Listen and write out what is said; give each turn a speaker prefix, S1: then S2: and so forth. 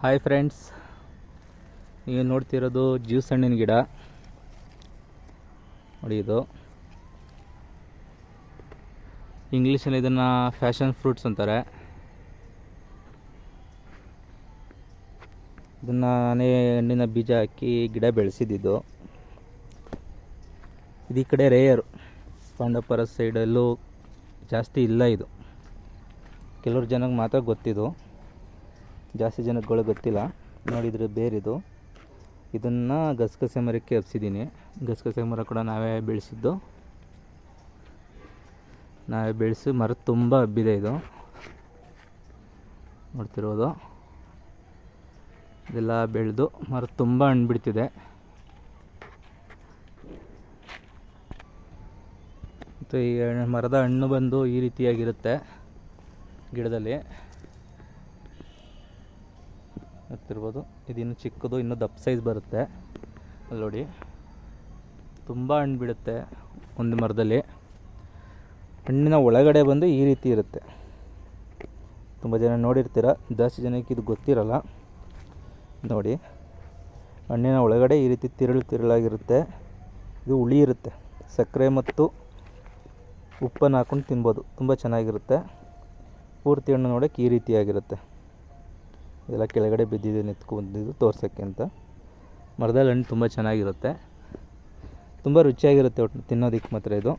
S1: Hi friends, ನೀವು ನೋಡ್ತಿರೋದು juice ಹಣ್ಣಿನ ಗಿಡ ನೋಡಿ. ಇದು ಇಂಗ್ಲೀಷಲ್ಲಿ ಇದನ್ನು ಫ್ಯಾಷನ್ ಫ್ರೂಟ್ಸ್ ಅಂತಾರೆ. ಇದನ್ನು ನಾನೇ ಹಣ್ಣಿನ ಬೀಜ ಹಾಕಿ ಗಿಡ ಬೆಳೆಸಿದ್ದು. ಇದು ಈ ಕಡೆ ರೇಯರು, ಪಾಂಡವಪುರ ಸೈಡಲ್ಲೂ ಜಾಸ್ತಿ ಇಲ್ಲ. ಇದು ಕೆಲವ್ರು ಜನಕ್ಕೆ ಮಾತ್ರ ಗೊತ್ತಿದ್ದು, ಜಾಸ್ತಿ ಜನಗಳು ಗೊತ್ತಿಲ್ಲ. ನೋಡಿದರೆ ಬೇರಿದು. ಇದನ್ನು ಗಸಗಸೆ ಮರಕ್ಕೆ ಹಬ್ಸಿದ್ದೀನಿ. ಗಸಗಸೆ ಮರ ಕೂಡ ನಾವೇ ಬೆಳೆಸಿದ್ದು. ನಾವೇ ಬೆಳೆಸಿ ಮರ ತುಂಬ ಹಬ್ಬಿದೆ. ಇದು ನೋಡ್ತಿರೋದು ಇದೆಲ್ಲ ಬೆಳೆದು ಮರ ತುಂಬ ಹಣ್ಣು ಬಿಡ್ತಿದೆ. ಮತ್ತು ಈ ಮರದ ಹಣ್ಣು ಬಂದು ಈ ರೀತಿಯಾಗಿರುತ್ತೆ ಗಿಡದಲ್ಲಿ. ಗೊತ್ತಿರ್ಬೋದು, ಇದಿನ್ನು ಚಿಕ್ಕದು, ಇನ್ನೂ ದಪ್ಪ ಸೈಜ್ ಬರುತ್ತೆ. ಅಲ್ಲಿ ನೋಡಿ, ತುಂಬ ಹಣ್ಣು ಬಿಡುತ್ತೆ ಒಂದು ಮರದಲ್ಲಿ. ಹಣ್ಣಿನ ಒಳಗಡೆ ಬಂದು ಈ ರೀತಿ ಇರುತ್ತೆ. ತುಂಬ ಜನ ನೋಡಿರ್ತೀರ, ಜಾಸ್ತಿ ಜನಕ್ಕೆ ಇದು ಗೊತ್ತಿರಲ್ಲ. ನೋಡಿ, ಹಣ್ಣಿನ ಒಳಗಡೆ ಈ ರೀತಿ ತಿರುಳಾಗಿರುತ್ತೆ. ಇದು ಹುಳಿ ಇರುತ್ತೆ. ಸಕ್ಕರೆ ಮತ್ತು ಉಪ್ಪನ್ನು ಹಾಕ್ಕೊಂಡು ತಿನ್ಬೋದು, ತುಂಬ ಚೆನ್ನಾಗಿರುತ್ತೆ. ಪೂರ್ತಿ ಹಣ್ಣು ನೋಡೋಕ್ಕೆ ಈ ರೀತಿಯಾಗಿರುತ್ತೆ. ಇದೆಲ್ಲ ಕೆಳಗಡೆ ಬಿದ್ದಿದೆ, ನಿಂತ್ಕೊಂಡಿದ್ದು ತೋರ್ಸೋಕ್ಕೆ ಅಂತ. ಮರದಲ್ಲಿ ಹಣ್ಣು ತುಂಬ ಚೆನ್ನಾಗಿರುತ್ತೆ, ತುಂಬ ರುಚಿಯಾಗಿರುತ್ತೆ ಒಟ್ಟು ತಿನ್ನೋದಕ್ಕೆ ಮಾತ್ರ ಇದು.